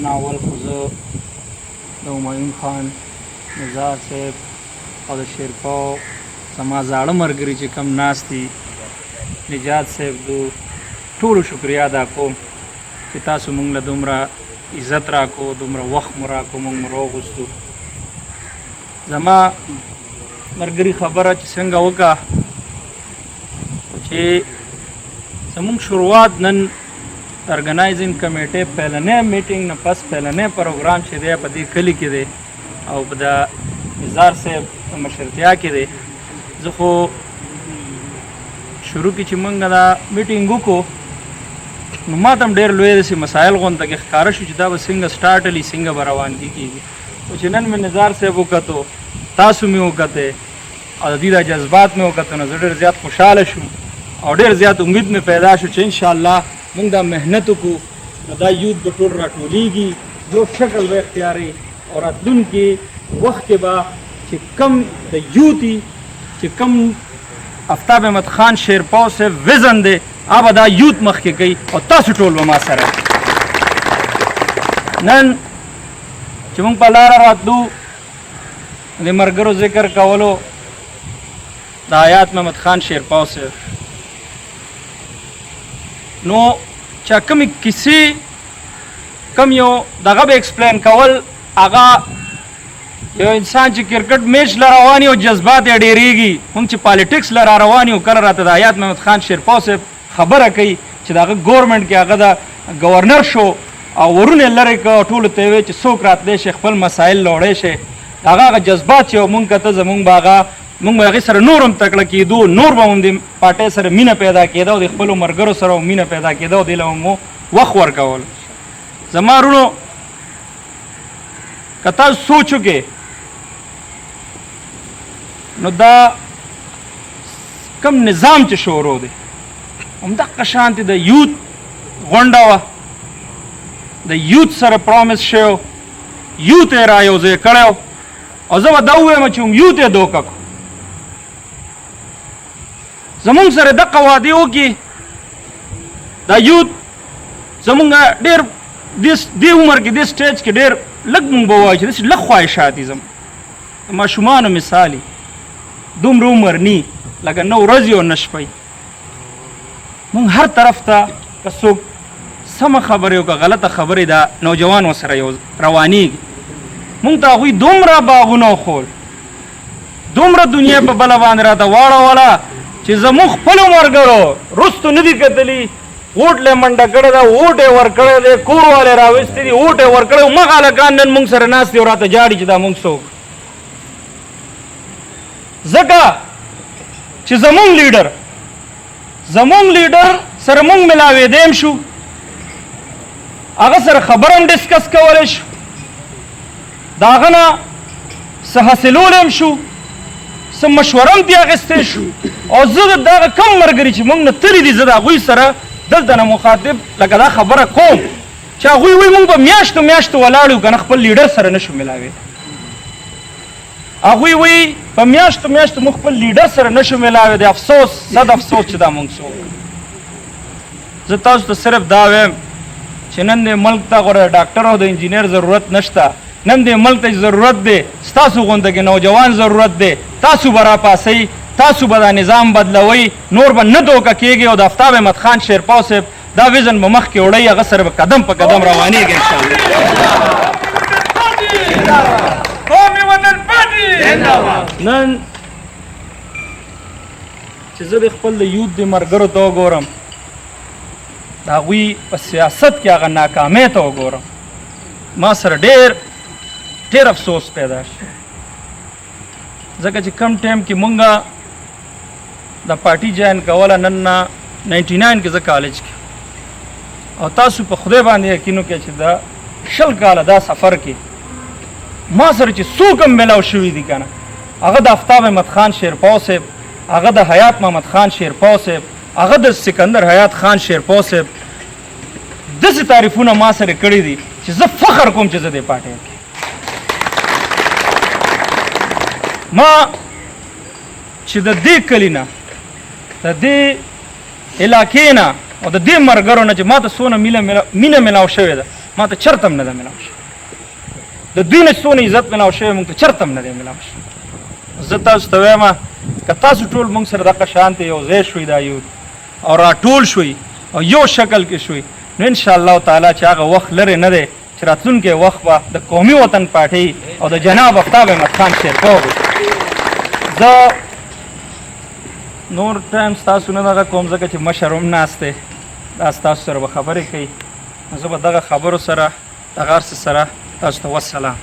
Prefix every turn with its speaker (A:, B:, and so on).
A: नावल खो زه د همایون خان نزار صاحب او د شیرپاو زما زاړه ملګري چې کم ناست دي نجات صاحب دو ټولو شکریا ادا کوم چې تاسو موږ له دومره عزت راکو دومره وخت مو راکو موږ مو راوغوستو زما ملګري خبره چې څنګه وکړه چې زموږ شروعات نن ارګنایزینګ کمیټې پهلنی میټینګ نه پس پهلنی پروګرام چې دی په دې کلي کې دی او په د نزار صاحب په مشرتیا کې دی زه خو شروع کې چې موږ دا میټینګ وکړو نو ما ته هم ډېر لوی داسې مسایل غونډه کې ښکاره شو چې دا به څنګه سټارټ علي څنګه به روان کېږي خو چې نن مې نزار صاحب وکتو تاسو مې وکتې او د دې دا جذبات مې وکتو نو زه ډېر زیات خوشحاله شوم او ډېر زیات امید مې پیدا شو چې انشاءالله موږ دا محنت وکړو نو دا یوت به ټول راټولېږي یو شکل به اختیاري او راتلونکي وخت کې به چې کم د یوتي چې کم آفتاب احمد خان شیرپاو صاحب وزن دی هغه به دا یوت مخکې کوي او تاسو ټول به ما سره نن چې موږ په لاره راتلو د ملګرو ذکر کولو د حیات محمد خان شیرپاو صاحب نو چې کومې کیسې کم یو دغه به ایکسپلین کول هغه یو انسان چې کرکټ میچ له روان او جذبات یې ډېرېږي موږ چې پالیټکس له را روان یو کله راته د حیات محمد خان شیرپاو صاحب خبره کوي چې د هغه ګورنمنټ کې هغه د ګورنر شو او ورونه یې لرې کړه ټولو ته یې ویل چې څوک راتلی شي خپل مسایل لوړی شي هغه جذبات چې موږ کته زموږ به هغه موږ به هغې سره نور هم تکړه کېدو نور به هم د پارټۍ سره مینه پیدا کېده او د خپلو ملګرو سره هم مینه پیدا کېده او دې له مو وخت ورکول زما وروڼو که تاسو سوچ وکړې نو دا کم نظام چې شروع دی همدغه شانتې د یوت غونډه وه د یوت سره پرومیس شوی یوت یې را یو ځای کړی او زه به دا ووایم چې یوت یې دوکه کړو زمونږ سره دغه وعدې وکړي دا یوت زمونږ ډېر دې عمر کې دې سټیج کې ډېر لږ مونږ به ووایو چې داسې لږ خواهشات دي زموږ د ماشومانو مثال دومره عمر نی لکه نه ورځې او نه شپې مونږ هر طرف ته که څوک سمه خبرې او که غلطه خبرې دا نوجوان ورسره یو روانېږي مونږ ته هغوی دومره باغونه وښول دومره دنیا په بله باندې راته واړوله چې زموږ خپلو ملګرو رستو نه دي کتلي اوټ له منډه کړې ده اوټ یې ورکړی دی کور والې راویستې دي اوټ یې ورکړی مغه هلکان نن مونږ سره ناست دي او راته جاړي چې دا مونږ څوک ځکه چې زمونږ لیډر سره مونږ ملاوېدی هم شو هغه سره خبره هم ډسکس کولی شو د هغه نه څه حاصلولی هم شو څه مشوره هم دې اخیستی شو او زه د دغه کم ملګري چې مونږ نه تللي دي زه د هغوی سره دلته نه مخاطب لکه دا خبره کوم چې هغوی وایي مونږ به میاشتو میاشتو ولاړ یو که نه خپل لیډر سره نه شو ملاوېدی هغوی وایي په میاشتو میاشتو موږ خپل لیډر سره نه شو ملاوېدی افسوس صد افسوس چې دا مونږ څوک زه تاسو ته صرف دا وایم چې نن دې ملک ته غوره ډاکټر او د انجینر ضرورت نشته نن دې ملک ته ضرورت دی ستاسو غونډه کې نوجوان ضرورت دی تاسو به راپاسئ تاسو به دا نظام بدلوئ نور به نه دوکه کېږي او د آفتاب احمد خان شیرپاو صاحب دا ویژن به مخکې وړئ هغه سره به قدم په قدم روانېږي انشاءالله نن چې زه د خپل د یوت د ملګرو ته وګورم د هغوی په سیاست کې هغه ناکامۍ ته وګورم ما سره ډېر افسوس پیدا شو ځکه چې کم ټایم کې مونږ د پارټي جاین کوله نن نه 99 کې زه کالج کې او تاسو په خدای باندې یقین وکړئ چې دا 20 کاله دا سفر کې ما سره چې څوک هم میلاو شوي دي که نه هغه د آفتاب احمد خان شیرپاو صاحب هغه د حیات محمد خان شیرپاو صاحب هغه د سکندر حیات خان شیرپاو صاحب داسې تعریفونه ما سره کړي دي چې زه فخر کوم چې زه دې پارټۍ کې ما چې د دې کلي نه د دې علاقې نه او د دې ملګرو نه چې ما ته څونه مینه میلاو شوې ده ما ته چرته هم نه ده میلاو شوې د دوی نه څونه عزت میلاو شوی موږ ته چرته هم نه دی میلاو شوی زه تاسو ته وایم که تاسو ټول موږ سره دغه شانتې یو ځای شوي دا یو او راټول شوي او یو شکل کې شوي نو انشاءالله تعالی چې هغه وخت لرې نه دی چې راتلونکی وخت به د قومي وطن پارټۍ او د جناب آفتاب احمد خان شیرپا زه نور ټایم ستاسو نه دغه کوم ځکه چې مشر هم ناست دی دا ستاسو سره به خبرې کوي زه به دغه خبرو سره دغه هر څه سره تاسو ته والسلام